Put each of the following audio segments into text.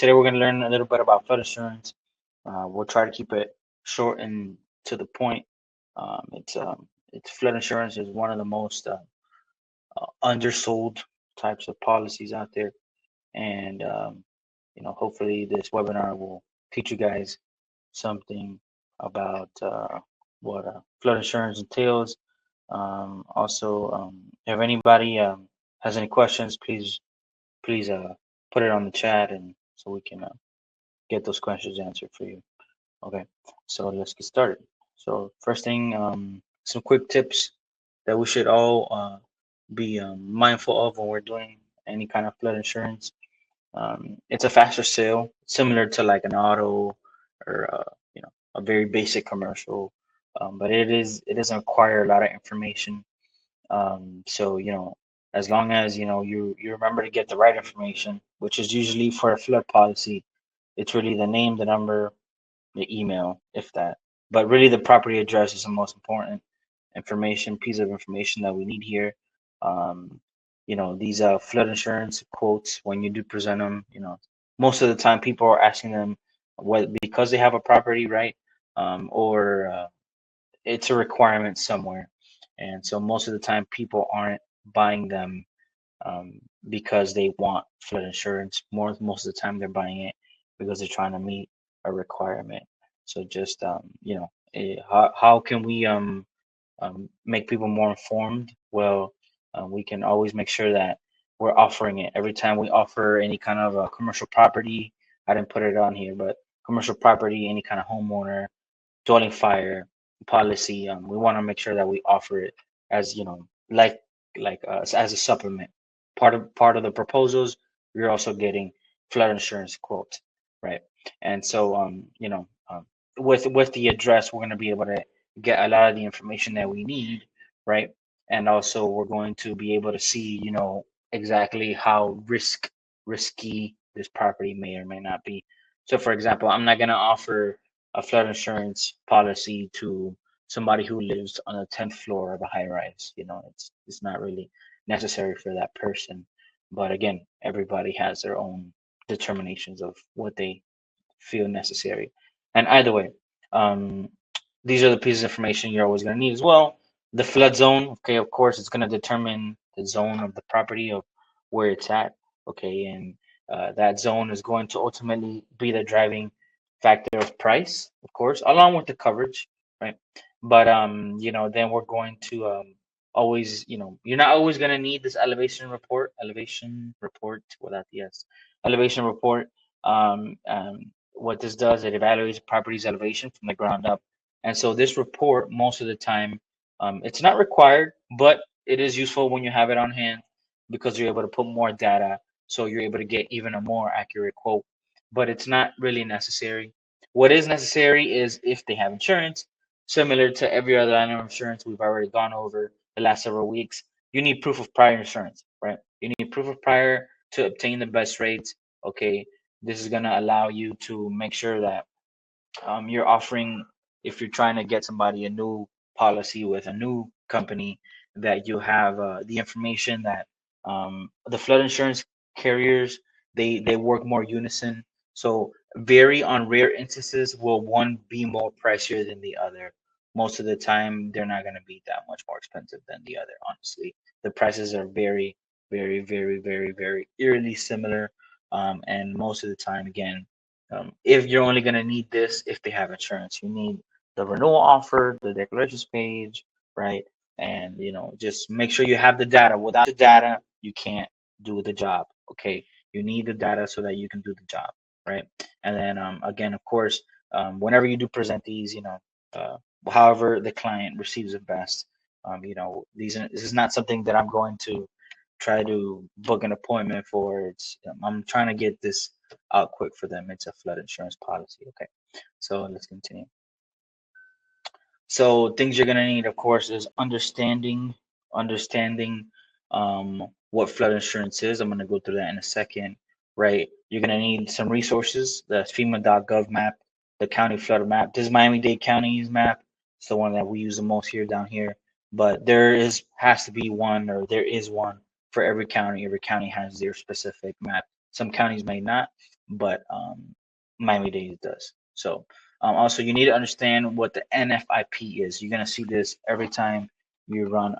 Today we're going to learn a little bit about flood insurance. We'll try to keep it short and to the point. It's flood insurance is one of the most undersold types of policies out there, and hopefully this webinar will teach you guys something about what flood insurance entails. If anybody has any questions, please put it on the chat, and so we can get those questions answered for you. Okay, so let's get started. So first thing, some quick tips that we should all be mindful of when we're doing any kind of flood insurance. It's a faster sale, similar to like an auto or a very basic commercial, but it doesn't require a lot of information. So as long as you remember to get the right information, which is usually for a flood policy, it's really the name, the number, the email, if that. But really, the property address is the most important piece of information that we need here. Um, these flood insurance quotes, when you do present them, most of the time people are asking them what because they have a property, right? Or it's a requirement somewhere. And so most of the time people aren't buying them um, because they want flood insurance. Most of the time they're buying it because they're trying to meet a requirement. So just how can we make people more informed? Well, we can always make sure that we're offering it every time we offer any kind of a commercial property. I didn't put it on here, but commercial property, any kind of homeowner, dwelling fire policy, we want to make sure that we offer it as as a supplement. Part of the proposals, we're also getting flood insurance quotes, right? And so with the address, we're going to be able to get a lot of the information that we need, right? And also we're going to be able to see exactly how risky this property may or may not be. So for example, I'm not going to offer a flood insurance policy to somebody who lives on the 10th floor of a high rise. It's not really necessary for that person. But again, everybody has their own determinations of what they feel necessary. And either way, um, these are the pieces of information you're always going to need as well. The flood zone, okay, of course, it's going to determine the zone of the property of where it's at, okay, and that zone is going to ultimately be the driving factor of price, of course, along with the coverage, right? But then we're going to always, you're not always going to need this elevation report without the S, elevation report. What this does, it evaluates property's elevation from the ground up. And so this report, most of the time, it's not required, but it is useful when you have it on hand because you're able to put more data, so you're able to get even a more accurate quote. But it's not really necessary. What is necessary is if they have insurance, similar to every other line of insurance we've already gone over the last several weeks. You need proof of prior insurance, right? You need proof of prior to obtain the best rates. Okay, this is going to allow you to make sure that you're offering, if you're trying to get somebody a new policy with a new company, that you have the information that the flood insurance carriers, they work more unison. So very on rare instances will one be more pricier than the other. Most of the time they're not going to be that much more expensive than the other. Honestly, the prices are very, very, very, very, very eerily similar. And most of the time, again, if you're only going to need this if they have insurance, you need the renewal offer, the declarations page, right? And just make sure you have the data. Without the data, you can't do the job. Okay, you need the data so that you can do the job, right? And then again, of course, whenever you do present these, uh, however the client receives it best. This is not something that I'm going to try to book an appointment for. I'm trying to get this out quick for them. It's a flood insurance policy. Okay, so let's continue. So things you're gonna need, of course, is understanding what flood insurance is. I'm gonna go through that in a second, right? You're gonna need some resources, the FEMA.gov map, the county flood map. This is Miami-Dade County's map. It's the one that we use the most here down here. But has to be one, or there is one for every county. Every county has their specific map. Some counties may not, but Miami-Dade does. So also you need to understand what the NFIP is. You're gonna see this every time you run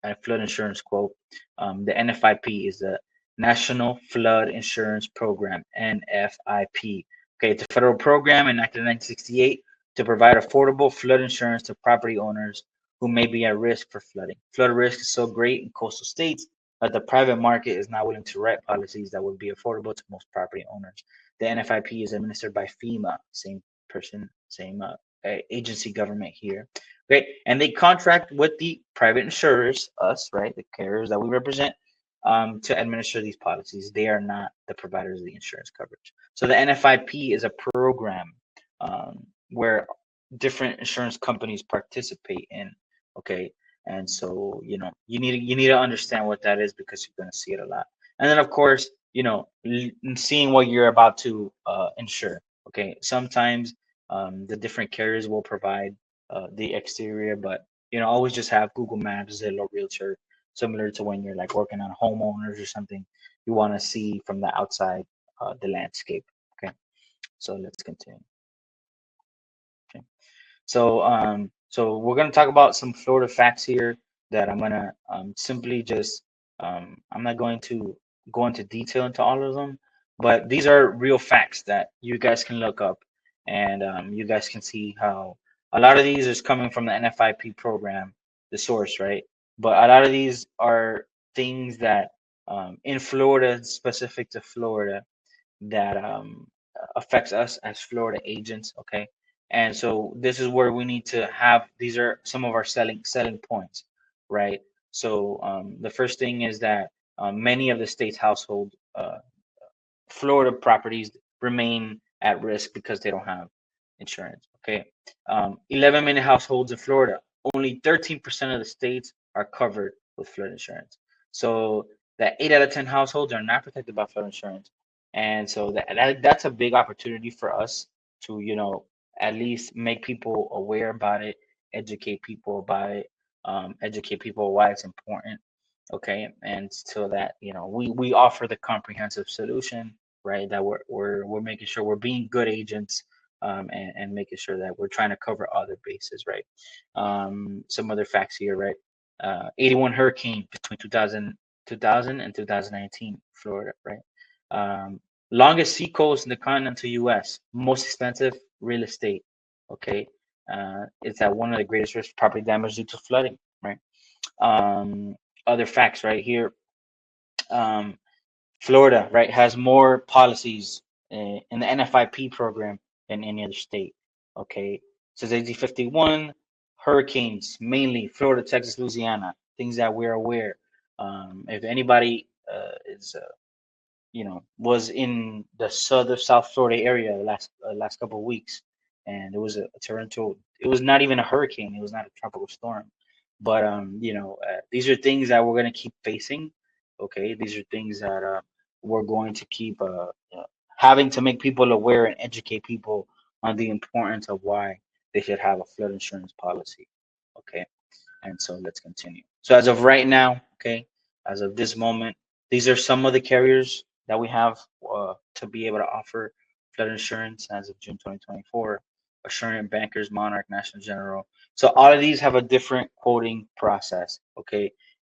a flood insurance quote. The NFIP is the National Flood Insurance Program, NFIP. Okay, it's a federal program enacted in 1968 to provide affordable flood insurance to property owners who may be at risk for flooding. Flood risk is so great in coastal states that the private market is not willing to write policies that would be affordable to most property owners. The NFIP is administered by FEMA, same person, same agency government here. Great. And they contract with the private insurers, us, right, the carriers that we represent, to administer these policies. They are not the providers of the insurance coverage. So the NFIP is a program where different insurance companies participate in. Okay, and so you need to understand what that is because you're going to see it a lot. And then of course, seeing what you're about to insure. Okay, sometimes the different carriers will provide the exterior, but always just have Google Maps, Zillow, Realtor, similar to when you're like working on homeowners or something. You want to see from the outside the landscape. Okay, so let's continue. Okay, so we're gonna talk about some Florida facts here that I'm gonna simply just I'm not going to go into detail into all of them, but these are real facts that you guys can look up, and you guys can see how a lot of these is coming from the NFIP program, the source, right? But a lot of these are things that in Florida, specific to Florida, that affects us as Florida agents. Okay, and so this is where we need to have. These are some of our selling points, right? So the first thing is that many of the state's household Florida properties remain at risk because they don't have insurance. Okay, 11 million households in Florida. Only 13% of the states are covered with flood insurance. So that 8 out of 10 households are not protected by flood insurance, and so that's a big opportunity for us to at least make people aware about it, educate people about it, educate people why it's important. Okay, and so that we offer the comprehensive solution, right? That we're making sure we're being good agents, and making sure that we're trying to cover other bases, right? Some other facts here, right? 81 hurricane between 2000 and 2019, Florida, right? Longest seacoast in the continental U.S., most expensive real estate, okay? It's at one of the greatest risk property damage due to flooding, right? Other facts right here. Florida, right, has more policies in the NFIP program than any other state. Okay, says AZ51, hurricanes, mainly Florida, Texas, Louisiana, things that we're aware. If anybody is, was in the South Florida area the last couple of weeks, and it was a torrential. It was not even a hurricane. It was not a tropical storm, but these are things that we're gonna keep facing. Okay, these are things that we're going to keep having to make people aware and educate people on the importance of why they should have a flood insurance policy. Okay, and so let's continue. So as of right now, okay, as of this moment, these are some of the carriers that we have to be able to offer flood insurance as of June 2024. Assurant, Bankers, Monarch, National General. So all of these have a different quoting process. Okay,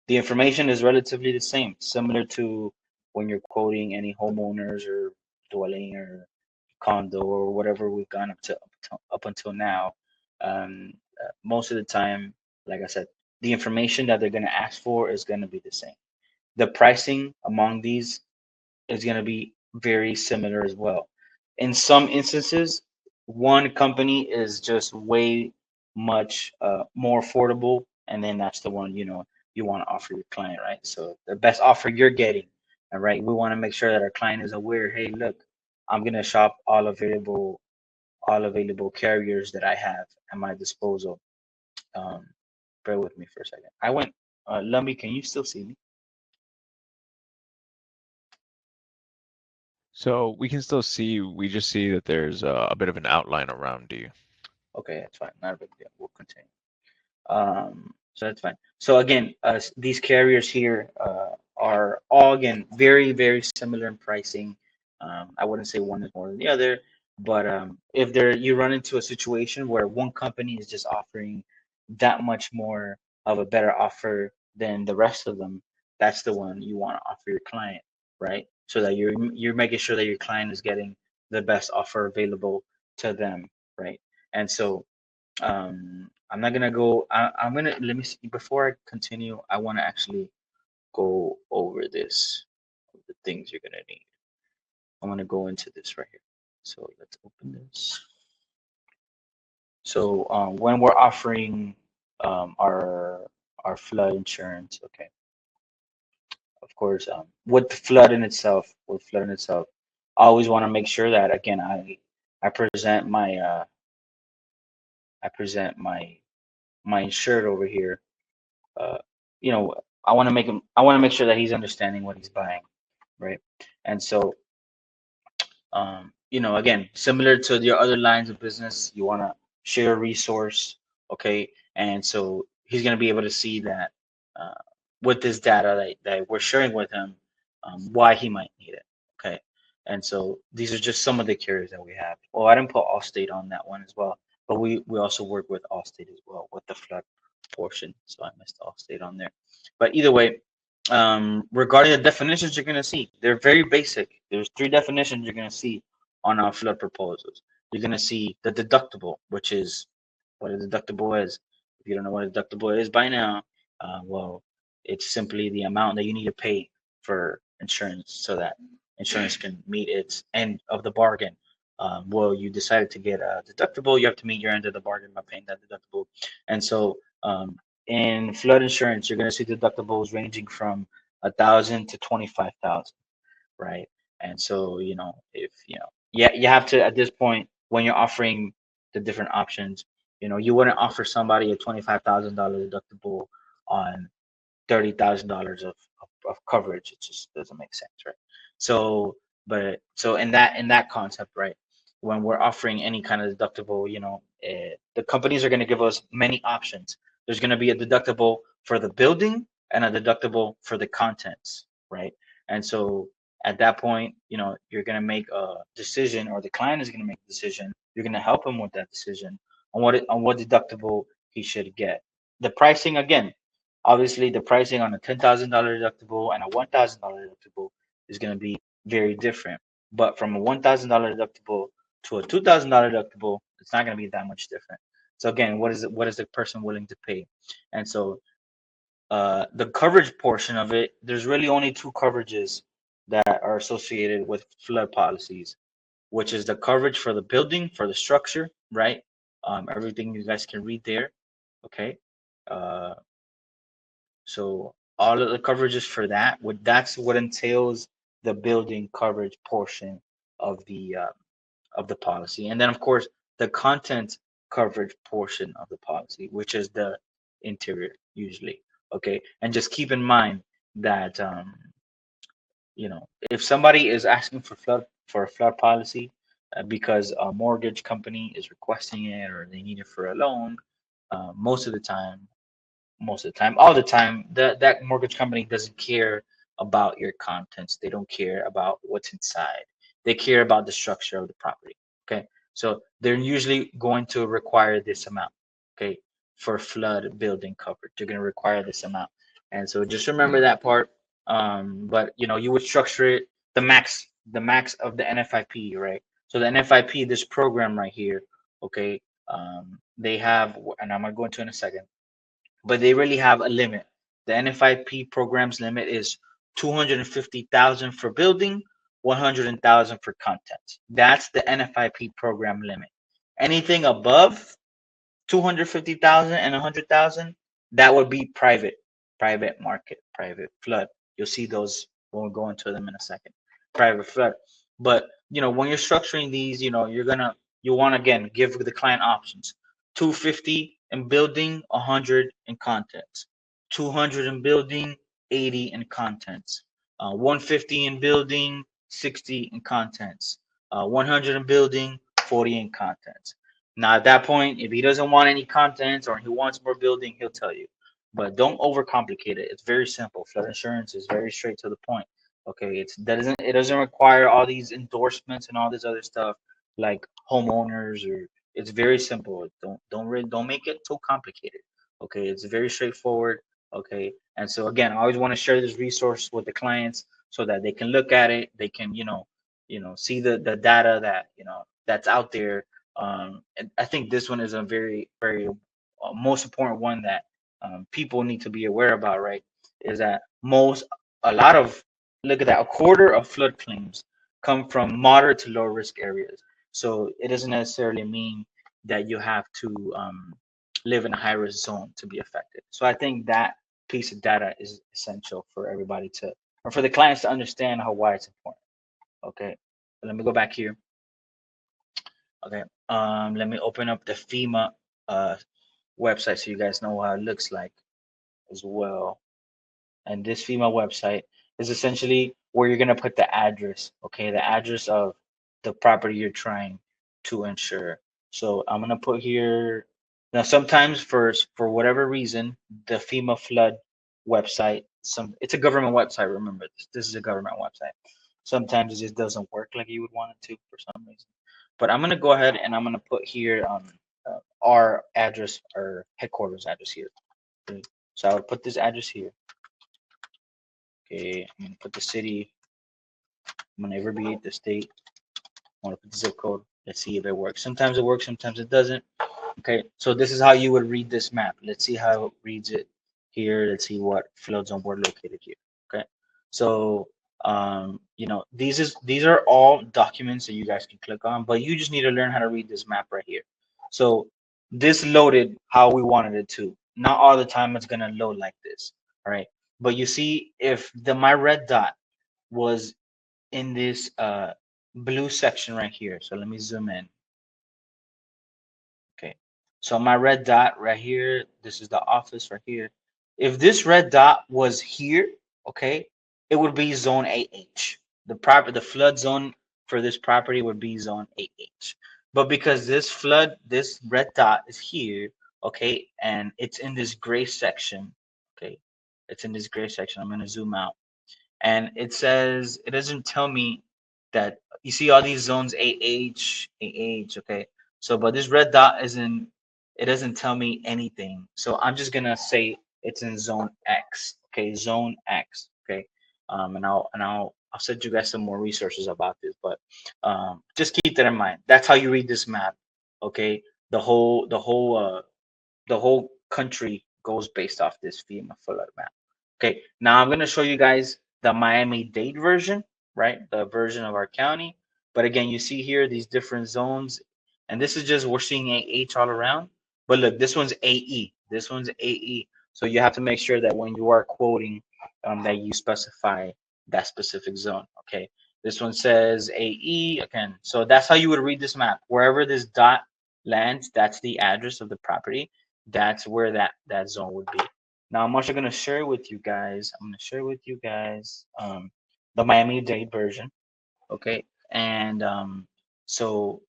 the information is relatively the same, similar to when you're quoting any homeowners or dwelling or condo or whatever we've gone up until now. Most of the time, like I said, the information that they're going to ask for is going to be the same. The pricing among these is going to be very similar as well. In some instances, one company is just way much more affordable, and then that's the one you want to offer your client, right? So the best offer you're getting, all right. We want to make sure that our client is aware. Hey, look, I'm gonna shop all available carriers that I have at my disposal. Um, bear with me for a second. I went, Lumby, can you still see me? So we can still see you. We just see that there's a bit of an outline around you. Okay, that's fine. Not a big deal. We'll continue. So that's fine. So again, these carriers here are all again very, very similar in pricing. I wouldn't say one is more than the other, but if you run into a situation where one company is just offering that much more of a better offer than the rest of them, that's the one you want to offer your client, right? So that you're making sure that your client is getting the best offer available to them, right? And so I'm not gonna go. I'm gonna let me see before I continue. I want to actually go over this, the things you're gonna need. I want to go into this right here. So let's open this. So when we're offering our flood insurance, okay, of course, with flood in itself, I always want to make sure that again I present my insured over here. Uh, you know, I want to make sure that he's understanding what he's buying, right? And so again, similar to your other lines of business, you want to share a resource, okay? And so he's going to be able to see that uh, with this data that we're sharing with him, why he might need it, okay? And so these are just some of the carriers that we have. Oh, I didn't put Allstate on that one as well, but we also work with Allstate as well with the flood portion. So I missed Allstate on there. But either way, regarding the definitions you're going to see, they're very basic. There's three definitions you're going to see on our flood proposals. You're going to see the deductible, which is what a deductible is. If you don't know what a deductible is by now, well, it's simply the amount that you need to pay for insurance so that insurance can meet its end of the bargain. Well, you decided to get a deductible, you have to meet your end of the bargain by paying that deductible. And so in flood insurance, you're going to see deductibles ranging from 1,000 to 25,000, right? And so, if yeah, you have to at this point when you're offering the different options, you wouldn't offer somebody a $25,000 deductible on $30,000 of coverage. It just doesn't make sense, right? So, but so in that concept, right? When we're offering any kind of deductible, the companies are going to give us many options. There's going to be a deductible for the building and a deductible for the contents, right? And so at that point, you're going to make a decision, or the client is going to make a decision. You're going to help him with that decision on what deductible he should get. The pricing again, obviously, the pricing on a $10,000 deductible and a $1,000 deductible is going to be very different. But from a $1,000 deductible to a $2,000 deductible, it's not going to be that much different. So again, what is the person willing to pay? And so the coverage portion of it, there's really only two coverages that are associated with flood policies, which is the coverage for the building, for the structure, right? Everything you guys can read there, okay? Uh, so all of the coverages for that's what entails the building coverage portion of the policy, and then of course the content coverage portion of the policy, which is the interior usually. Okay, and just keep in mind that if somebody is asking for a flood policy because a mortgage company is requesting it or they need it for a loan, most of the time all the time, that mortgage company doesn't care about your contents. They don't care about what's inside. They care about the structure of the property. Okay, so they're usually going to require this amount. Okay, for flood building coverage, they're going to require this amount, and so just remember that part. But you would structure it the max of the NFIP, right? So the NFIP, this program right here, okay, they have, and I'm gonna go into in a second, but they really have a limit. The NFIP program's limit is 250,000 for building, 100,000 for content. That's the NFIP program limit. Anything above 250,000 and 100,000, that would be private market, private flood. You'll see those when we go into them in a second. Private flood. But when you're structuring these, you want to again give the client options. 250 in building, 100 in contents. 200 in building, 80 in contents. 150 in building, 60 in contents. 100 in building, 40 in contents. Now, at that point, if he doesn't want any contents or he wants more building, he'll tell you. But don't overcomplicate it. It's very simple. Flood insurance is very straight to the point. Okay, it doesn't require all these endorsements and all this other stuff like homeowners or it's very simple. Don't make it too complicated. Okay, it's very straightforward. Okay, and so again, I always want to share this resource with the clients so that they can look at it. They can see the data that that's out there. And I think this one is a very most important one that people need to be aware about. Right, is that a lot of look at that. A quarter of flood claims come from moderate to low risk areas. So it doesn't necessarily mean that you have to live in a high risk zone to be affected. So I think that piece of data is essential for everybody to, or for the clients to understand why it's important. Okay, let me go back here. Okay, let me open up the FEMA uh, website so you guys know how it looks like as well. And this FEMA website is essentially where you're gonna put the address, okay, the address of the property you're trying to insure. So I'm gonna put here now. Sometimes for whatever reason, the FEMA flood website, it's a government website. Remember, this is a government website. Sometimes it just doesn't work like you would want it to for some reason. But I'm gonna go ahead and I'm gonna put here our address, our headquarters address here. Okay. So I would put this address here. Okay, I'm gonna put the city. I'm gonna abbreviate the state. I'm gonna put the zip code. Let's see if it works. Sometimes it works, sometimes it doesn't. Okay, so this is how you would read this map. Let's see how it reads it here. Let's see what flood zone we're located here. Okay, so these are all documents that you guys can click on, but you just need to learn how to read this map right here. So this loaded how we wanted it to. Not all the time it's gonna load like this. All right, but you see if my red dot was in this blue section right here. So let me zoom in. Okay. So my red dot right here, this is the office right here. If this red dot was here, okay, it would be zone AH. The flood zone for this property would be zone AH. But because this red dot is here, okay, and it's in this gray section, okay, it's in this gray section. I'm gonna zoom out. And it doesn't tell me that you see all these zones AH, okay. So but this red dot isn't, it doesn't tell me anything. So I'm just gonna say it's in zone X, okay, zone X, okay. And I'll send you guys some more resources about this, but just keep that in mind. That's how you read this map, okay. The whole country goes based off this FEMA flood map. Okay, now I'm gonna show you guys the Miami-Dade version, right? The version of our county. But again, you see here these different zones, and this is just we're seeing AH all around. But look, this one's AE. This one's AE. So you have to make sure that when you are quoting, that you specify that specific zone. Okay, this one says AE again. So that's how you would read this map. Wherever this dot lands, that's the address of the property. That's where that zone would be. Now I'm also gonna share with you guys. I'm gonna share with you guys the Miami-Dade version. Okay, and so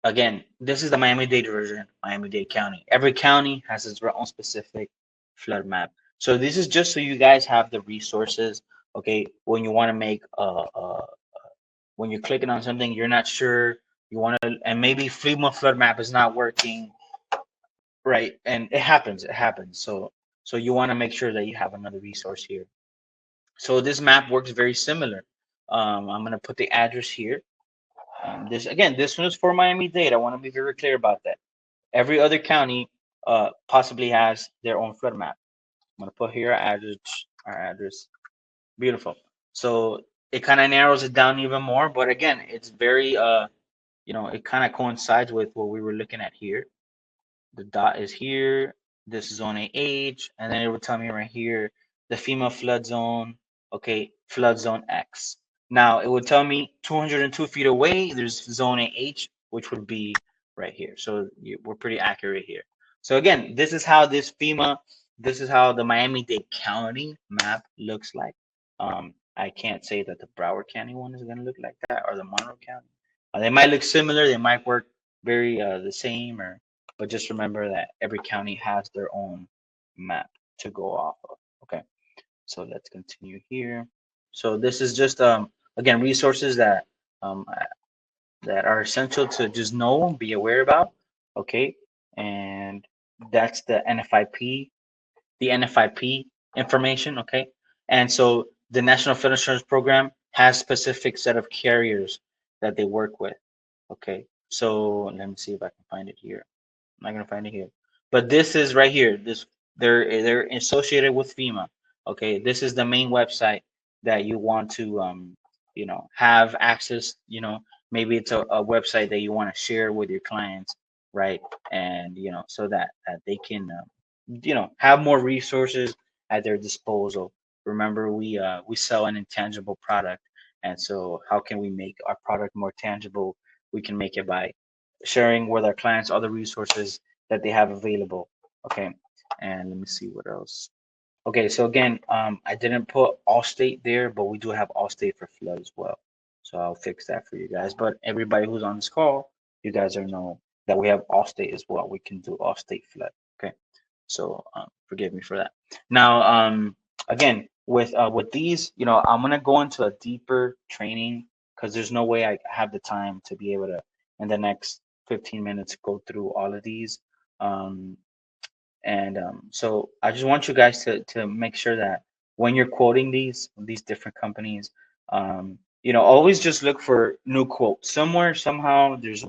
again, this is the Miami-Dade version, Miami-Dade County. Every county has its own specific flood map. So this is just so you guys have the resources. Okay, when you want to make when you're clicking on something, you're not sure. You want to, and maybe FEMA flood map is not working. Right, and it happens. It happens. So you want to make sure that you have another resource here. So this map works very similar. I'm gonna put the address here. This one is for Miami-Dade. I want to be very clear about that. Every other county possibly has their own flood map. I'm gonna put here our address. Our address. Beautiful. So it kind of narrows it down even more. But again, it's very it kind of coincides with what we were looking at here. The dot is here. This is zone AH, and then it will tell me right here the FEMA flood zone. Okay, flood zone X. Now it would tell me 202 feet away. There's zone AH, which would be right here. So we're pretty accurate here. So again, this is how this FEMA, this is how the Miami-Dade County map looks like. I can't say that the Broward County one is going to look like that or the Monroe County. They might look similar. They might work very the same, but just remember that every county has their own map to go off of. Okay, so let's continue here. So this is just again resources um, that are essential to just know, be aware about. Okay, and that's the NFIP information. Okay, and so the National Flood Insurance Program has specific set of carriers that they work with. Okay, so let me see if I can find it here. I'm not gonna find it here, but this is right here. This they're associated with FEMA. Okay, this is the main website that you want to have access. Maybe it's a website that you want to share with your clients, right? And so that they can have more resources at their disposal. Remember, we sell an intangible product, and so how can we make our product more tangible? We can make it by sharing with our clients other resources that they have available. Okay, and let me see what else. Okay, so again, I didn't put Allstate there, but we do have Allstate for flood as well. So I'll fix that for you guys. But everybody who's on this call, you guys are know that we have Allstate as well. We can do Allstate flood. Okay, so forgive me for that. Now, again, with these, I'm gonna go into a deeper training because there's no way I have the time to be able to in the next 15 minutes go through all of these. Um, and so I just want you guys to make sure that when you're quoting these different companies, always just look for new quotes. Somewhere, somehow, there's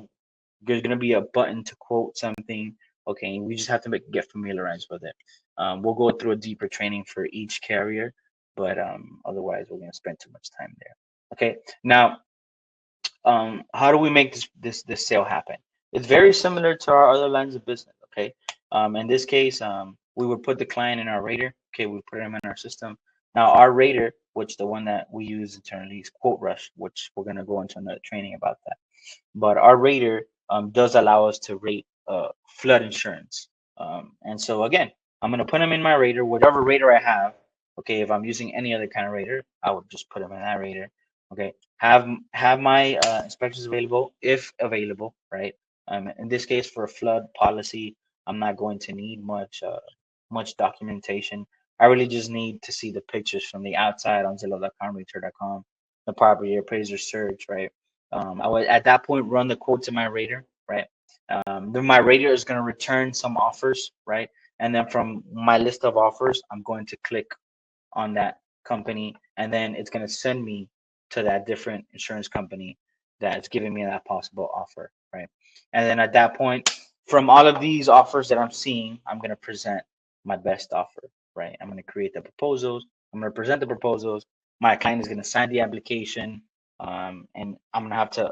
gonna be a button to quote something. Okay, we just have to get familiarized with it. We'll go through a deeper training for each carrier, but otherwise we're gonna spend too much time there. Okay, now how do we make this sale happen? It's very similar to our other lines of business. Okay, in this case, we would put the client in our rater. Okay, we put them in our system. Now our rater, which the one that we use internally is QuoteRush, which we're gonna go into another training about that. But our rater does allow us to rate flood insurance. And so again, I'm gonna put them in my rater, whatever rater I have. Okay, if I'm using any other kind of rater, I would just put them in that rater. Okay, have my inspections available if available, right? In this case, for a flood policy, I'm not going to need much documentation. I really just need to see the pictures from the outside on Zillow.com, Realtor.com, the property appraiser search, right? I would at that point run the quote to my rater, right? Then my rater is going to return some offers, right? And then from my list of offers, I'm going to click on that company, and then it's going to send me to that different insurance company that's giving me that possible offer, right? And then at that point, from all of these offers that I'm seeing, I'm going to present my best offer, right? I'm going to create the proposals. I'm going to present the proposals. My client is going to sign the application, and I'm going to have to,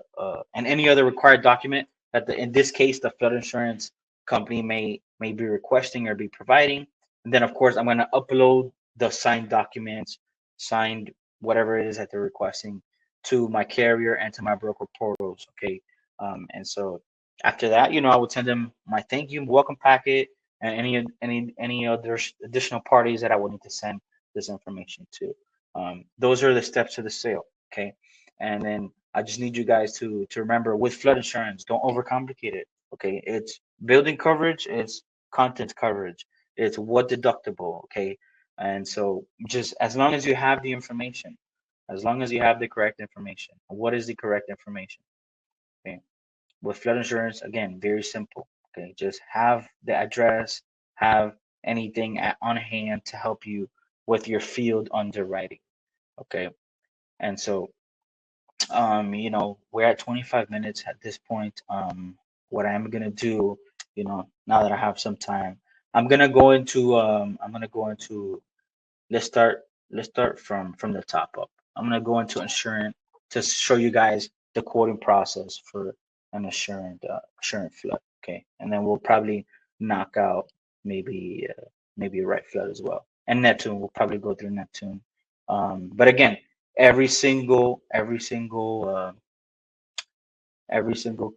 and any other required document that in this case, the flood insurance company may be requesting or be providing. And then, of course, I'm going to upload the signed documents, signed whatever it is that they're requesting to my carrier and to my broker portals. Okay. And so after that, I would send them my thank you, welcome packet, and any other additional parties that I would need to send this information to. Those are the steps to the sale. Okay. And then I just need you guys to remember with flood insurance, don't overcomplicate it. Okay. It's building coverage, it's content coverage, it's what deductible. Okay. And so just as long as you have the information, as long as you have the correct information, what is the correct information? Okay. With flood insurance, again, very simple. Okay. Just have the address, have anything on hand to help you with your field underwriting. Okay. And so, we're at 25 minutes at this point. What I'm going to do, now that I have some time, I'm going to go into let's start from the top up. I'm gonna go into insurance to show you guys the quoting process for an assurance flood. Okay, and then we'll probably knock out maybe a right flood as well, and Neptune. We'll probably go through Neptune. But again, every single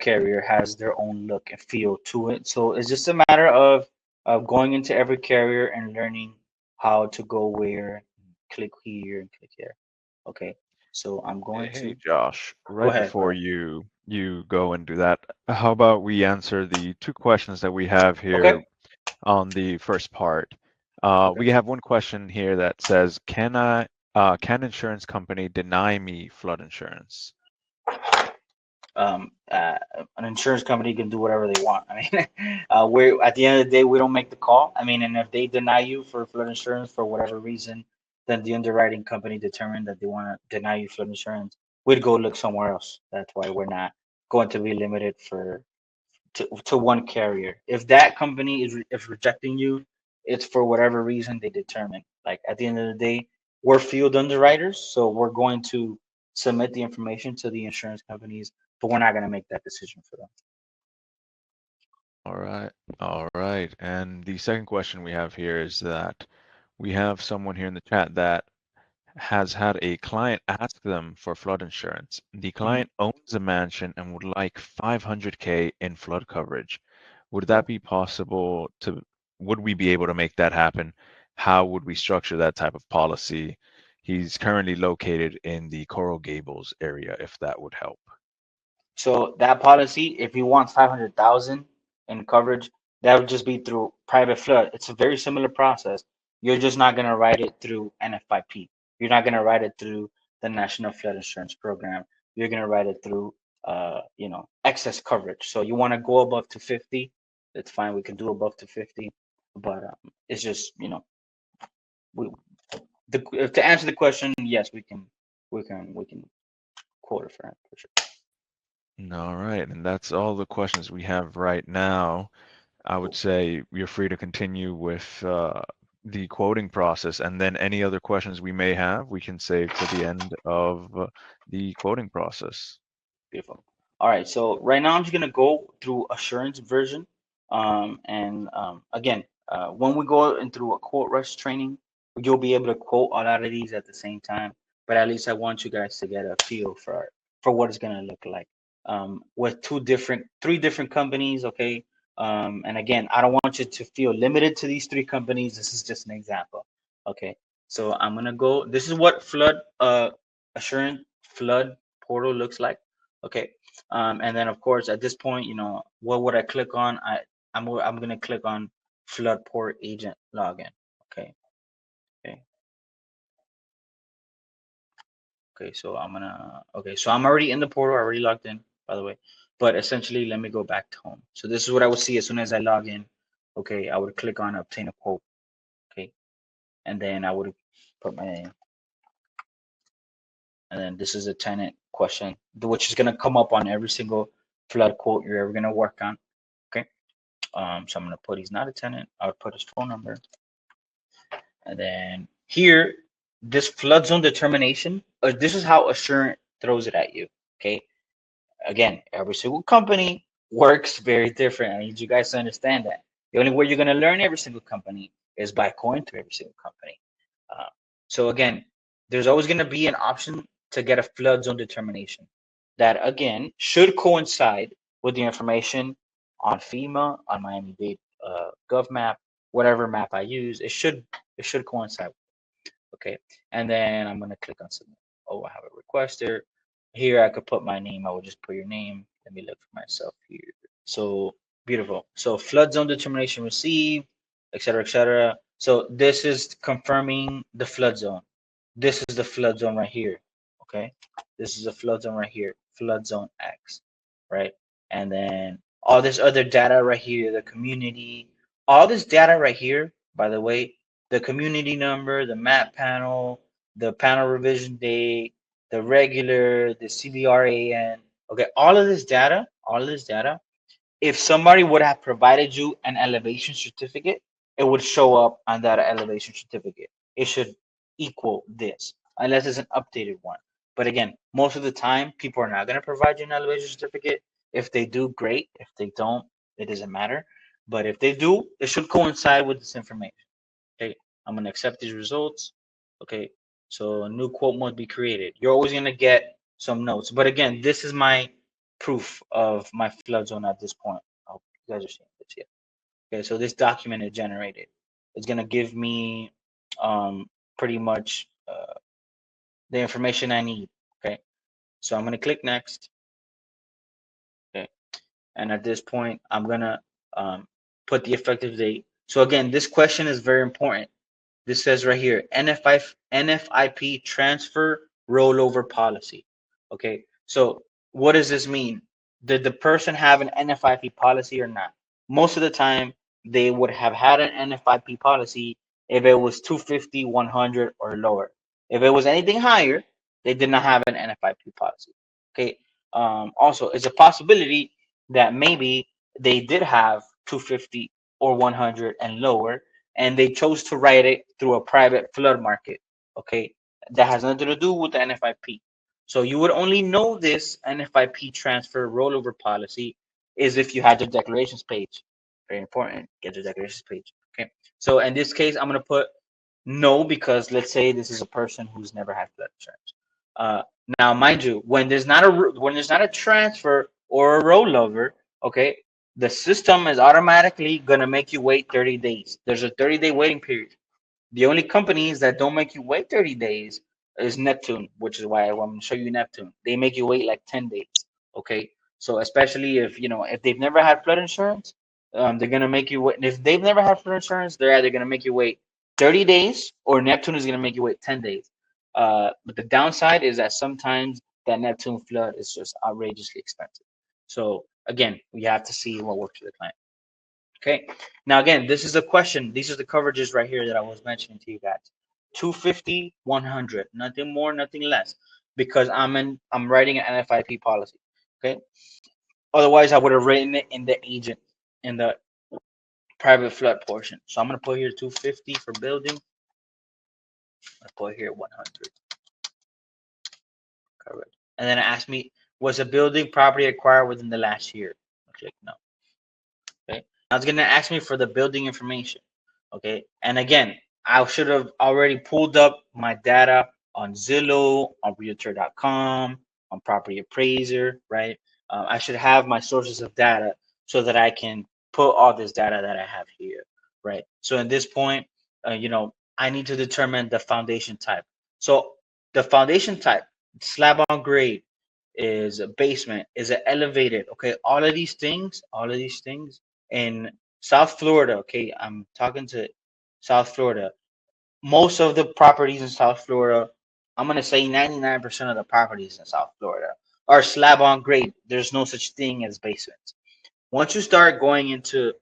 carrier has their own look and feel to it. So it's just a matter of going into every carrier and learning how to go where, click here and click here. Okay. So I'm going Hey, to Josh, go right ahead. Go before ahead. you go and do that, how about we answer the two questions that we have here Okay. on the first part? Okay. We have one question here that says, can I can insurance company deny me flood insurance? An insurance company can do whatever they want. I mean, we're at the end of the day, we don't make the call. I mean, and if they deny you for flood insurance for whatever reason, then the underwriting company determined that they want to deny you flood insurance. We'd go look somewhere else. That's why we're not going to be limited to one carrier. If that company is rejecting you, it's for whatever reason they determine. Like at the end of the day, we're field underwriters, so we're going to submit the information to the insurance companies, but we're not going to make that decision for them. All right. All right. And the second question we have here is that we have someone here in the chat that has had a client ask them for flood insurance. The client owns a mansion and would like 500K in flood coverage. Would that be possible would we be able to make that happen? How would we structure that type of policy? He's currently located in the Coral Gables area, if that would help. So that policy, if you want 500,000 in coverage, that would just be through private flood. It's a very similar process. You're just not going to write it through NFIP. You're not going to write it through the National Flood Insurance Program. You're going to write it through, excess coverage. So you want to go above to 50, it's fine. We can do above to 50, but it's just, we, to answer the question, yes, we can quote it for sure. All right, and that's all the questions we have right now. I would say you're free to continue with the quoting process, and then any other questions we may have, we can save to the end of the quoting process. Beautiful. All right, so right now I'm just gonna go through assurance version. Again, when we go into a quote rush training, you'll be able to quote a lot of these at the same time. But at least I want you guys to get a feel for what it's gonna look like. With three different companies, okay. And again, I don't want you to feel limited to these three companies. This is just an example, okay. So I'm gonna go. This is what flood assurance flood portal looks like. Okay. And then of course at this point, what would I click on? I'm gonna click on flood port agent login. Okay. Okay. Okay. So I'm already in the portal, already logged in, by the way. But essentially, let me go back to home. So this is what I would see as soon as I log in. Okay, I would click on obtain a quote. Okay. And then I would put my name. And then this is a tenant question, which is gonna come up on every single flood quote you're ever gonna work on. Okay. So I'm gonna put he's not a tenant. I would put his phone number, and then here, this flood zone determination. This is how Assurant throws it at you. Okay. Again, every single company works very different. I need you guys to understand that. The only way you're gonna learn every single company is by going through every single company. So again, there's always gonna be an option to get a flood zone determination. That again should coincide with the information on FEMA, on Miami-Dade Gov map, whatever map I use. It should coincide. Okay, and then I'm gonna click on submit. Oh, I have a requester. Here I could put my name. I will just put your name. Let me look for myself here. So beautiful. So flood zone determination received, etc., etc. So this is confirming the flood zone. This is the flood zone right here. Okay, this is a flood zone right here. Flood zone X, right? And then all this other data right here, the community, all this data right here. By the way, the community number, the map panel, the panel revision date, the regular, the CBRAN. Okay, all of this data, if somebody would have provided you an elevation certificate, it would show up on that elevation certificate. It should equal this, unless it's an updated one. But again, most of the time, people are not going to provide you an elevation certificate. If they do, great. If they don't, it doesn't matter. But if they do, it should coincide with this information. Okay, I'm going to accept these results. Okay, so a new quote must be created. You're always going to get some notes. But again, this is my proof of my flood zone at this point. I hope you guys are seeing this here. Okay, so this document is generated. It's going to give me pretty much the information I need. Okay, so I'm going to click next. Okay, and at this point, I'm going to put the effective date. So again, this question is very important. This says right here, NFIP transfer rollover policy. Okay, so what does this mean? Did the person have an NFIP policy or not? Most of the time, they would have had an NFIP policy if it was 250, 100, or lower. If it was anything higher, they did not have an NFIP policy. Okay. Also, it's a possibility that maybe they did have 250 or 100 and lower, and they chose to write it through a private flood market. Okay, that has nothing to do with the NFIP. So you would only know this NFIP transfer rollover policy is if you had your declarations page. Very important. Get your declarations page. Okay. So in this case, I'm gonna put no, because let's say this is a person who's never had flood insurance. Now, mind you, when there's not a transfer or a rollover, okay, the system is automatically gonna make you wait 30 days. There's a 30-day waiting period. The only companies that don't make you wait 30 days is Neptune, which is why I'm going to show you Neptune. They make you wait like 10 days. Okay. So especially if, if they've never had flood insurance, they're going to make you wait. If they've never had flood insurance, they're either going to make you wait 30 days or Neptune is going to make you wait 10 days. But the downside is that sometimes that Neptune flood is just outrageously expensive. So again, we have to see what works for the client. Okay. Now, again, this is a question. These are the coverages right here that I was mentioning to you guys. 250, 100, nothing more, nothing less, because I'm writing an NFIP policy. Okay. Otherwise, I would have written it in the agent, in the private flood portion. So I'm going to put here 250 for building. I put here 100. Correct. And then it asked me, was a building property acquired within the last year? I click no. Okay. Now it's going to ask me for the building information. Okay. And again, I should have already pulled up my data on Zillow, on Realtor.com, on Property Appraiser, right? I should have my sources of data so that I can put all this data that I have here, right? So at this point, I need to determine the foundation type. So the foundation type, slab on grade, is a basement, is it elevated? Okay, all of these things in South Florida. Okay, I'm talking to South Florida. Most of the properties in South Florida, I'm gonna say 99% of the properties in South Florida are slab on grade. There's no such thing as basements. Once you start going into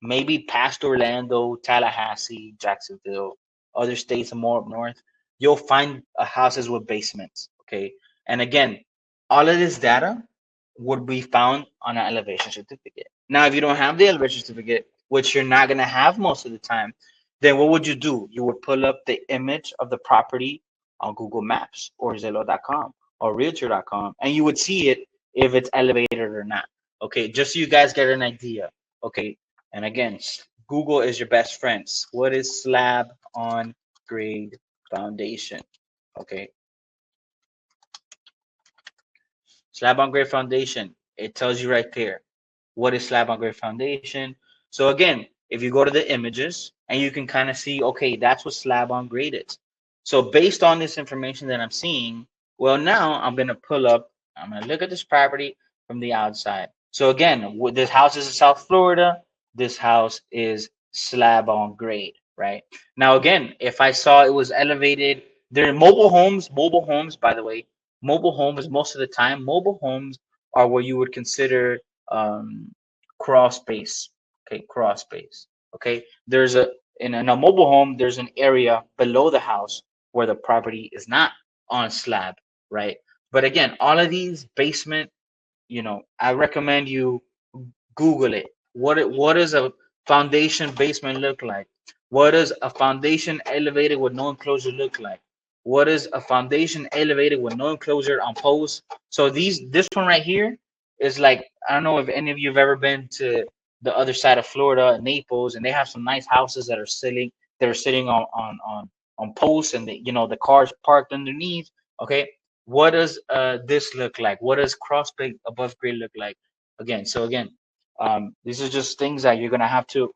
maybe past Orlando, Tallahassee, Jacksonville, other states more up north, you'll find houses with basements. Okay, and again, all of this data would be found on an elevation certificate. Now, if you don't have the elevation certificate, which you're not gonna have most of the time, then what would you do? You would pull up the image of the property on Google Maps or Zillow.com or Realtor.com, and you would see it if it's elevated or not. Okay, just so you guys get an idea. Okay, and again, Google is your best friends. What is slab on grade foundation? Okay, slab on grade foundation. It tells you right there what is slab on grade foundation. So again, if you go to the images and you can kind of see, okay, that's what slab on grade is. So based on this information that I'm seeing, well, now I'm going to look at this property from the outside. So again, this house is in South Florida. This house is slab on grade, right? Now, again, if I saw it was elevated, they're mobile homes, by the way, mobile homes, most of the time, mobile homes are what you would consider crawl space. Okay, crawl space. Okay, in a mobile home, there's an area below the house where the property is not on slab, right? But again, all of these basement, I recommend you Google it. What does a foundation basement look like? What does a foundation elevated with no enclosure look like? What is a foundation elevated with no enclosure on posts? So this one right here is like, I don't know if any of you have ever been to the other side of Florida, Naples, and they have some nice houses that are sitting on posts, and the cars parked underneath. Okay, what does this look like? What does cross grade above grade look like? Again, these are just things that you're gonna have to.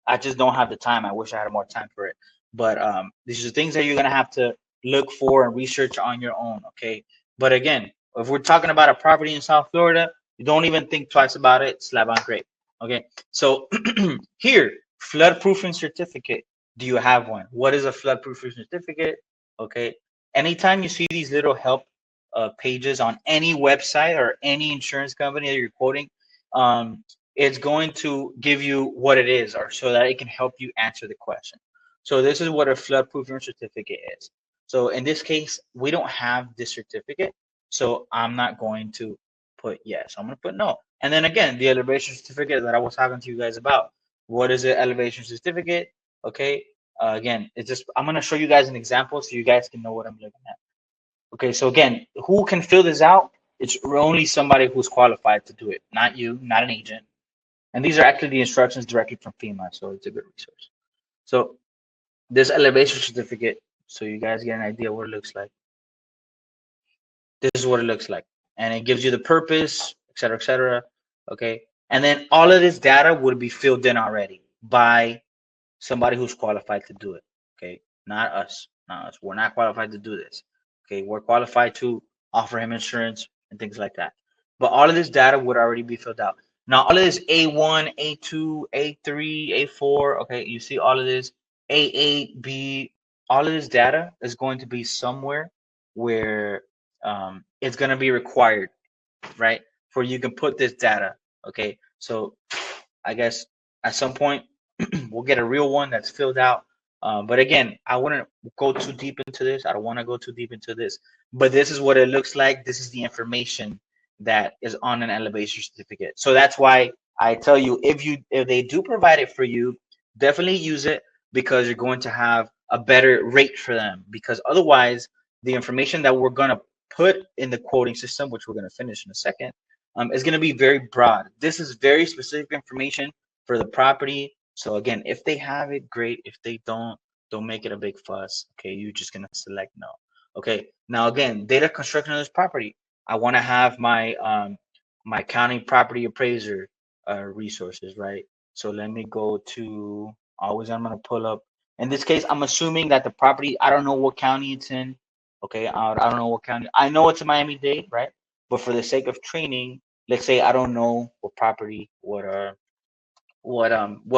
I just don't have the time. I wish I had more time for it. But these are things that you're gonna have to look for and research on your own. Okay. But again, if we're talking about a property in South Florida, you don't even think twice about it. Slab on grade. Okay. So here, flood proofing certificate. Do you have one? What is a flood-proof certificate? Okay. Anytime you see these little help pages on any website or any insurance company that you're quoting, it's going to give you what it is, or so that it can help you answer the question. So this is what a flood-proofing certificate is. So in this case, we don't have this certificate, so I'm not going to put yes. I'm going to put no. And then again, the elevation certificate that I was talking to you guys about. What is an elevation certificate? Okay. Again, it's just I'm gonna show you guys an example so you guys can know what I'm looking at. Okay, so again, who can fill this out? It's only somebody who's qualified to do it, not you, not an agent. And these are actually the instructions directly from FEMA, so it's a good resource. So this elevation certificate, so you guys get an idea what it looks like. This is what it looks like, and it gives you the purpose, et cetera, et cetera. Okay, and then all of this data would be filled in already by somebody who's qualified to do it. Okay, not us, not us. We're not qualified to do this. Okay, we're qualified to offer him insurance and things like that. But all of this data would already be filled out. Now, all of this A1, A2, A3, A4, okay, you see all of this, A8, B, all of this data is going to be somewhere where it's going to be required, right? For you can put this data, okay? So I guess at some point we'll get a real one that's filled out. But again, I wouldn't go too deep into this. I don't want to go too deep into this. But this is what it looks like. This is the information that is on an elevation certificate. So that's why I tell you, if they do provide it for you, definitely use it, because you're going to have a better rate for them. Because otherwise, the information that we're gonna put in the quoting system, which we're gonna finish in a second, is going to be very broad. This is very specific information for the property. So again, if they have it, great. If they don't make it a big fuss. Okay, you're just gonna select no. Okay, now again, data construction of this property. I want to have my county property appraiser resources, right? So let me go to always. I'm gonna pull up. In this case, I'm assuming that the property. I don't know what county it's in. Okay, I don't know what county. I know it's in Miami-Dade, right? But for the sake of training, let's say I don't know what property, what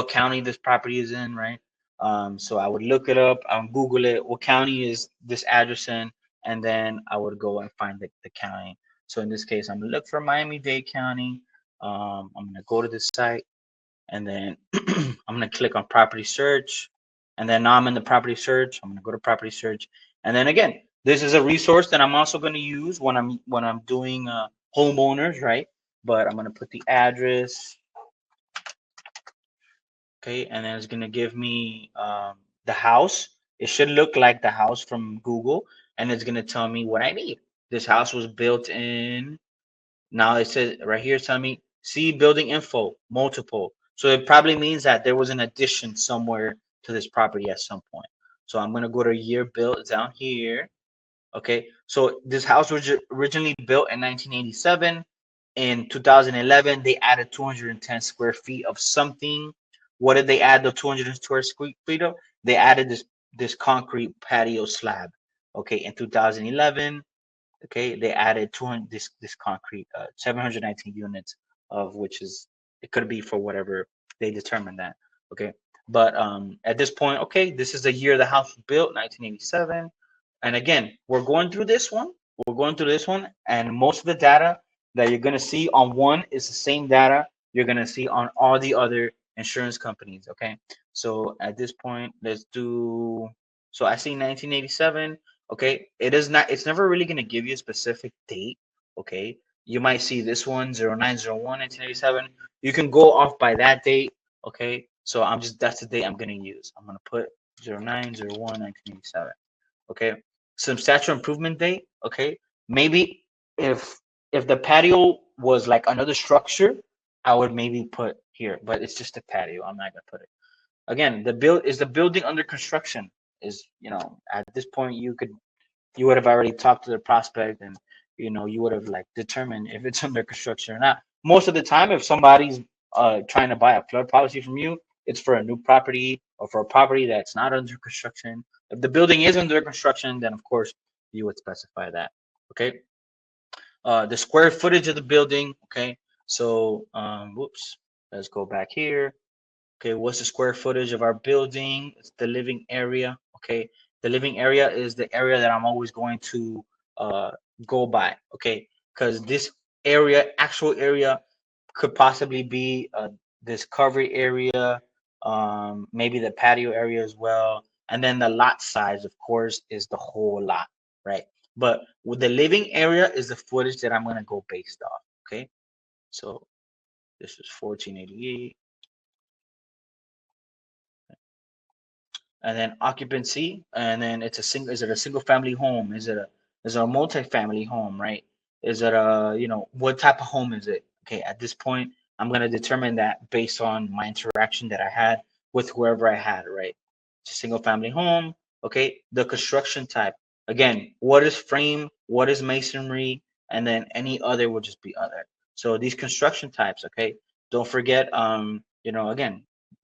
county this property is in, right? So I would look it up, Google it, what county is this address in, and then I would go and find the county. So in this case, I'm gonna look for Miami-Dade County. I'm gonna go to this site, and then I'm gonna click on property search, and then now I'm in the property search. I'm gonna go to property search, and then again, this is a resource that I'm also gonna use when I'm doing homeowners, right? But I'm gonna put the address, okay, and then it's gonna give me the house. It should look like the house from Google, and it's gonna tell me what I need. This house was built in. Now it says right here, tell me see building info multiple. So it probably means that there was an addition somewhere to this property at some point. So I'm gonna go to year built down here. Okay, so this house was originally built in 1987. In 2011, they added 210 square feet of something. What did they add the 200 square feet of? They added this concrete patio slab. Okay, in 2011, okay, they added 200 this concrete 719 units, of which is it could be for whatever they determined that. Okay, but at this point, okay, this is the year the house was built, 1987. And again, we're going through this one. We're going through this one, and most of the data that you're gonna see on one is the same data you're gonna see on all the other insurance companies. Okay, so at this point, let's do. So I see 1987. Okay, it is not. It's never really gonna give you a specific date. Okay, you might see this one 0901 1987. You can go off by that date. Okay, so that's the date I'm gonna use. I'm gonna put 0901 1987. Okay, some statute improvement date. Okay, maybe if if the patio was like another structure, I would maybe put here, but it's just a patio. I'm not gonna put it. Again, the building under construction. Is, at this point you would have already talked to the prospect, and you would have like determined if it's under construction or not. Most of the time, if somebody's trying to buy a flood policy from you, it's for a new property or for a property that's not under construction. If the building is under construction, then of course you would specify that. Okay. The square footage of the building. Okay. So whoops, let's go back here. Okay, what's the square footage of our building? It's the living area. Okay, the living area is the area that I'm always going to uh, go by. Okay, because this area, actual area, could possibly be this covered area, maybe the patio area as well, and then the lot size, of course, is the whole lot, right? But with the living area is the footage that I'm gonna go based off. Okay, so this is 1488. And then occupancy, and then it's a single. Is it a single family home? Is it a multi-family home? Right? Is it a what type of home is it? Okay, at this point, I'm gonna determine that based on my interaction that I had with whoever I had. Right? It's a single family home. Okay, the construction type. Again, what is frame? What is masonry? And then any other will just be other. So these construction types. Okay, don't forget. Again,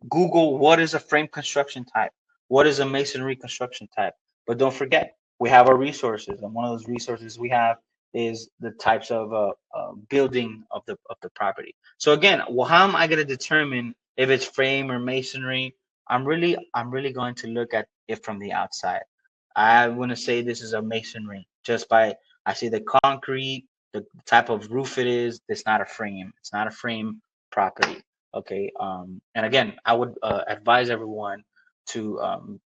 Google what is a frame construction type, what is a masonry construction type. But don't forget, we have our resources, and one of those resources we have is the types of building of the property. So again, well, how am I going to determine if it's frame or masonry? I'm really going to look at it from the outside. I want to say this is a masonry just by I see the concrete, the type of roof it is. It's not a frame. It's not a frame property. Okay. And again, I would advise everyone to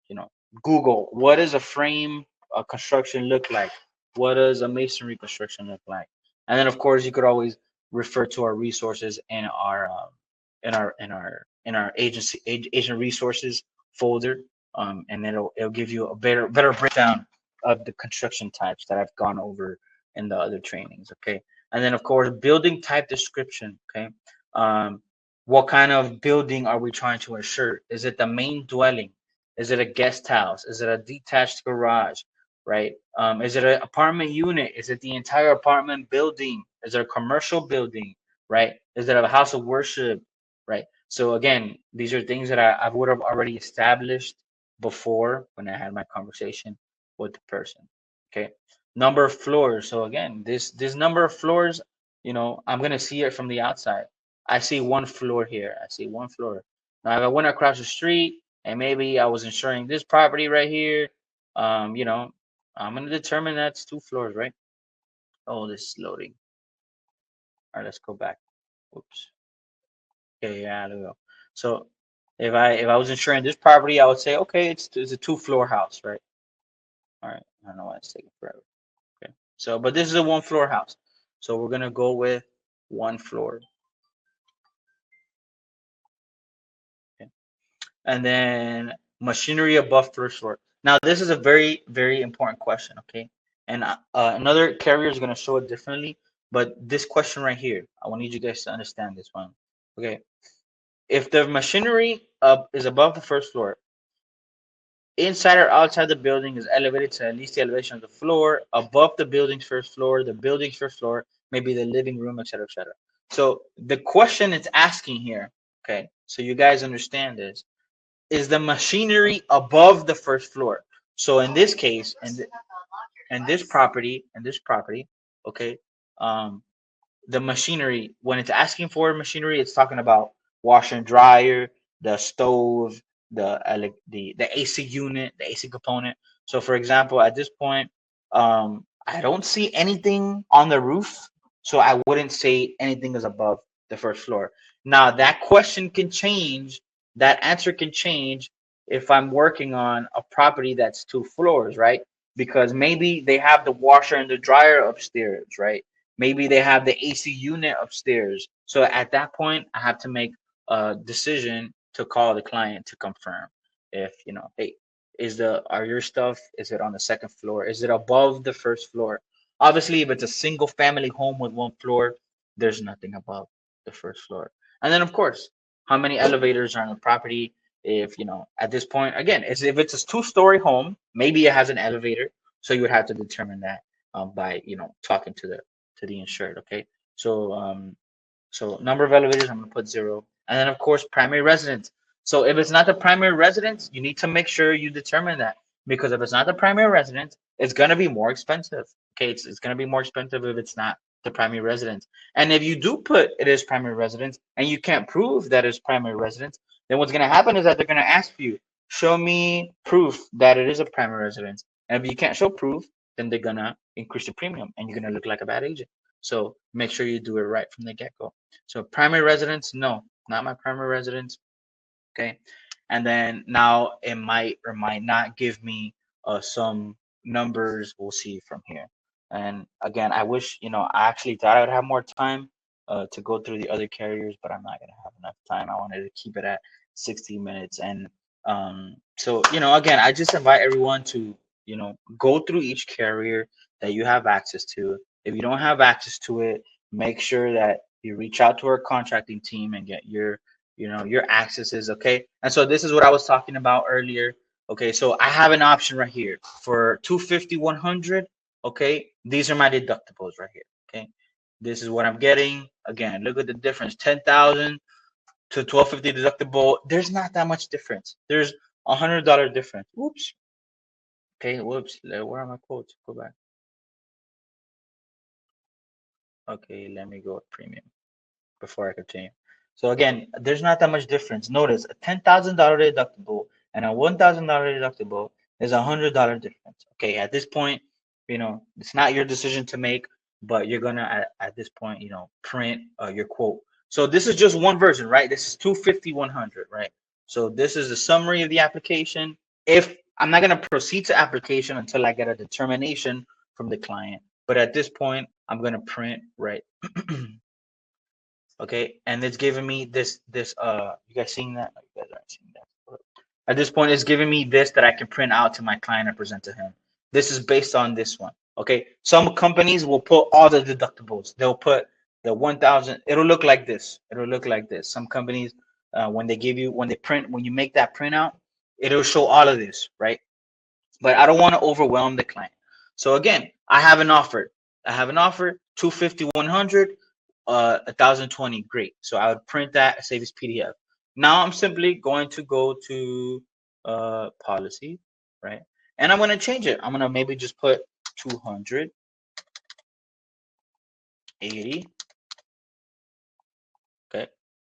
Google what does a frame construction look like, what does a masonry construction look like, and then of course you could always refer to our resources in our agent resources folder, and it'll give you a better breakdown of the construction types that I've gone over in the other trainings. Okay, and then of course building type description. Okay, what kind of building are we trying to ensure? Is it the main dwelling? Is it a guest house? Is it a detached garage? Right? Is it an apartment unit? Is it the entire apartment building? Is it a commercial building? Right? Is it a house of worship? Right? So again, these are things that I would have already established before when I had my conversation with the person. Okay. Number of floors. So again, this number of floors, I'm gonna see it from the outside. I see one floor here. I see one floor. Now, if I went across the street and maybe I was insuring this property right here, I'm gonna determine that's 2 floors, right? Oh, this is loading. All right, let's go back. Oops. Okay, yeah, there we go. So if I was insuring this property, I would say, okay, it's a 2 floor house, right? All right. I don't know why it's taking forever. Okay. So, but this is a 1 floor house. So we're gonna go with 1 floor. Okay. And then machinery above first floor. Now, this is a very, very important question, okay? And another carrier is going to show it differently, but this question right here, I want you guys to understand this one. Okay, if the machinery is above the first floor, inside or outside the building is elevated to at least the elevation of the floor, above the building's first floor, the building's first floor, maybe the living room, etc., etc. So the question it's asking here, okay, so you guys understand this, is the machinery above the first floor. So in this case, and this property, okay, the machinery, when it's asking for machinery, it's talking about washer and dryer, the stove, the AC unit, the AC component. So for example, at this point, I don't see anything on the roof, so I wouldn't say anything is above the first floor. Now that question can change, that answer can change if I'm working on a property that's 2 floors, right? Because maybe they have the washer and the dryer upstairs, right? Maybe they have the AC unit upstairs. So at that point, I have to make a decision to call the client to confirm if, hey, are your stuff, is it on the second floor? Is it above the first floor? Obviously, if it's a single family home with 1 floor, there's nothing above the first floor. And then, of course, how many elevators are on the property? If, at this point, again, if it's a 2-story home, maybe it has an elevator. So you would have to determine that by, talking to the insured. Okay. So number of elevators, I'm gonna put 0. And then of course primary residence. So if it's not the primary residence, you need to make sure you determine that, because if it's not the primary residence, it's gonna be more expensive. Okay, it's gonna be more expensive if it's not the primary residence. And if you do put it as primary residence and you can't prove that it's primary residence, Then what's gonna happen is that they're gonna ask you, show me proof that it is a primary residence. And if you can't show proof, then they're gonna increase the premium and you're gonna look like a bad agent. So make sure you do it right from the get-go. So primary residence, no, not my primary residence. Okay. And then now it might or might not give me some numbers. We'll see from here. And again, I wish, I actually thought I would have more time to go through the other carriers, but I'm not going to have enough time. I wanted to keep it at 60 minutes. And so, again, I just invite everyone to, go through each carrier that you have access to. If you don't have access to it, make sure that you reach out to our contracting team and get your accesses. Okay. And so this is what I was talking about earlier. Okay, so I have an option right here for 250, 100. Okay, these are my deductibles right here. Okay, this is what I'm getting. Again, look at the difference: 10,000 to 1250 deductible. There's not that much difference. There's $100 difference. Oops. Okay, whoops. Where are my quotes? Go back. Okay, let me go with premium before I continue. So again, there's not that much difference. Notice a $10,000 deductible and a $1,000 deductible is $100 difference. Okay, at this point, it's not your decision to make, but you're gonna at this point, print your quote. So this is just one version, right? This is 250, 100, right? So this is the summary of the application. If I'm not gonna proceed to application until I get a determination from the client, but at this point, I'm gonna print right. Okay, and it's giving me this you guys seeing that? You guys aren't seeing that. At this point, it's giving me this that I can print out to my client and present to him. This is based on this one. Okay, some companies will put all the deductibles. They'll put the 1,000. It'll look like this. It'll look like this. Some companies, when you make that printout, it'll show all of this, right? But I don't want to overwhelm the client. So again, I have an offer. 250, 100, 1,020. Great. So I would print that, save as PDF. Now I'm simply going to go to policy, right? And I'm going to change it. I'm going to maybe just put 280. Okay.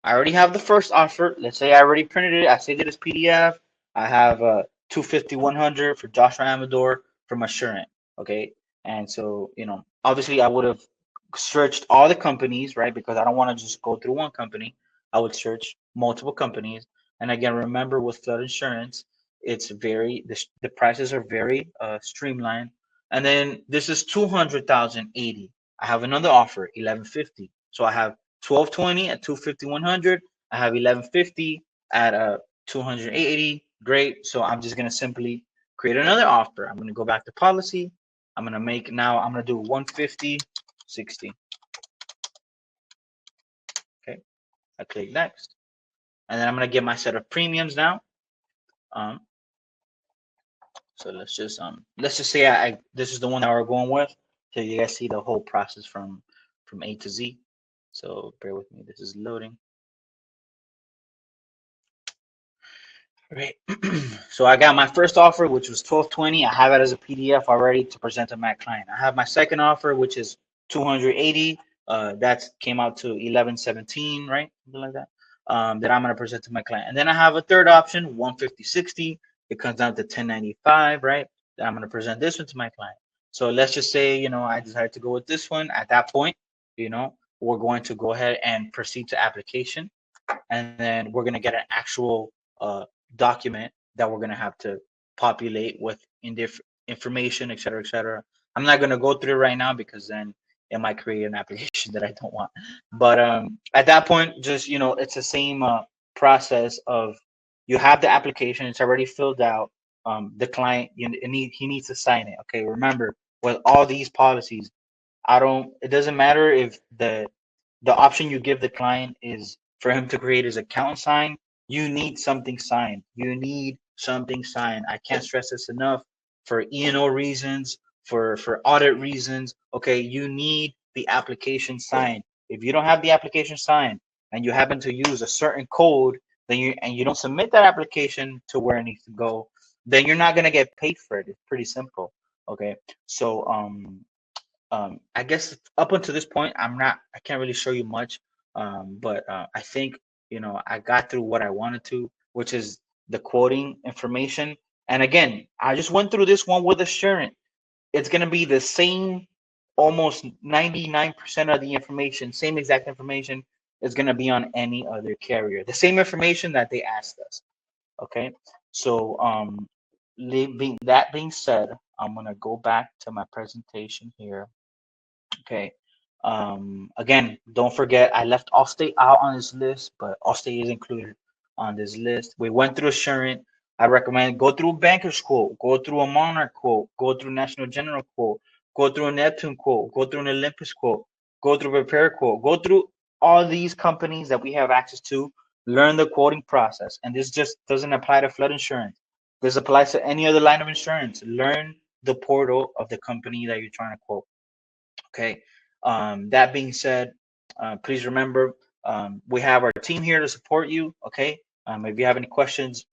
I already have the first offer. Let's say I already printed it. I saved it as PDF. I have 250, 100 for Joshua Amador from Assurant. Okay. And so, obviously I would have searched all the companies, right? Because I don't want to just go through one company. I would search multiple companies. And again, remember with flood insurance, the prices are very streamlined. And then this is 200,080. I have another offer, 1150. So I have 1220 at 250, 100. I have 1150 at 280. Great. So I'm just going to simply create another offer. I'm going to go back to policy. I'm going to do 150, 60. Okay. I click next. And then I'm going to get my set of premiums now. So let's just say this is the one that we're going with. So you guys see the whole process from A to Z. So bear with me. This is loading. Right. So I got my first offer, which was 1220. I have it as a PDF already to present to my client. I have my second offer, which is 280. That came out to 1117, right? Something like that. That I'm going to present to my client. And then I have a third option, 15060. It comes down to 1095, right? That I'm going to present this one to my client. So let's just say, I decided to go with this one. At that point, we're going to go ahead and proceed to application. And then we're going to get an actual document that we're going to have to populate with information, et cetera, et cetera. I'm not going to go through it right now because then it might create an application that I don't want. But at that point, just, it's the same process of you have the application, it's already filled out. The client, he needs to sign it. Okay, remember, with all these policies, it doesn't matter if the option you give the client is for him to create his account sign. You need something signed. I can't stress this enough. For E&O reasons, for audit reasons, okay, you need the application signed. If you don't have the application signed and you happen to use a certain code, then you don't submit that application to where it needs to go, then you're not gonna get paid for it. It's pretty simple. Okay, so I guess up until this point, I can't really show you much, but I think I got through what I wanted to, which is the quoting information. And again, I just went through this one with Assurant. It's going to be the same, almost 99% of the information, same exact information is going to be on any other carrier. The same information that they asked us. Okay. So, that being said, I'm going to go back to my presentation here. Okay. Again, don't forget, I left Allstate out on this list, but Allstate is included on this list. We went through Assurant. I recommend go through Banker's quote, go through a Monarch quote, go through National General quote, go through a Neptune quote, go through an Olympus quote, go through Repair quote, go through all these companies that we have access to. Learn the quoting process, and this just doesn't apply to flood insurance. This applies to any other line of insurance. Learn the portal of the company that you're trying to quote. Okay. That being said, please remember, we have our team here to support you. Okay. If you have any questions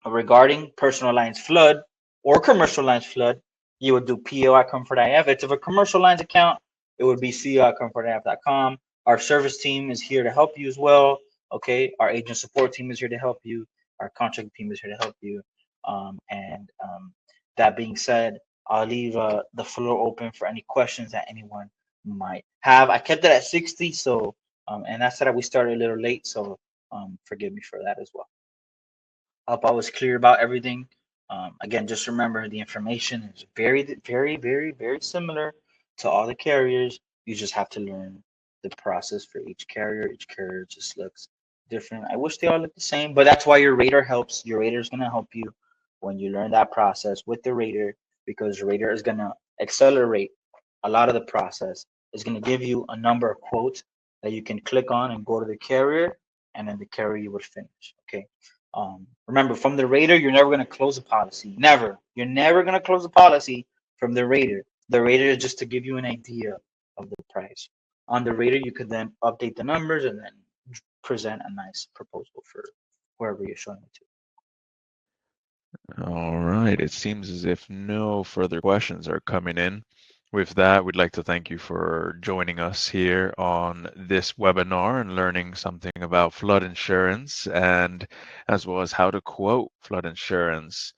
regarding personal lines flood or commercial lines flood, you would do PO at Comfort IF. It's of a commercial lines account, it would be CO at comfortif.com. Our service team is here to help you as well. Okay. Our agent support team is here to help you. Our contract team is here to help you. And that being said, I'll leave the floor open for any questions that anyone might have. I kept it at 60, so and that's that we started a little late, so forgive me for that as well. Hope I was clear about everything. Again, just remember the information is very, very, very, very similar to all the carriers. You just have to learn the process for each carrier. Each carrier just looks different. I wish they all look the same, but that's why your rater helps. Your rater is going to help you when you learn that process with the rater, because your rater is going to accelerate a lot of the process. It's going to give you a number of quotes that you can click on and go to the carrier, and then the carrier you would finish. Okay. Remember, from the rater, you're never going to close a policy. Never. You're never going to close a policy from the rater. The rater is just to give you an idea of the price. On the rater, you could then update the numbers and then present a nice proposal for whoever you're showing it to. All right. It seems as if no further questions are coming in. With that, we'd like to thank you for joining us here on this webinar and learning something about flood insurance, and as well as how to quote flood insurance.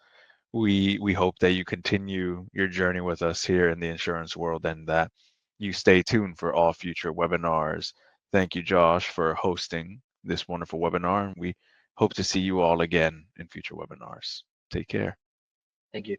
We hope that you continue your journey with us here in the insurance world, and that you stay tuned for all future webinars. Thank you, Josh, for hosting this wonderful webinar. We hope to see you all again in future webinars. Take care. Thank you.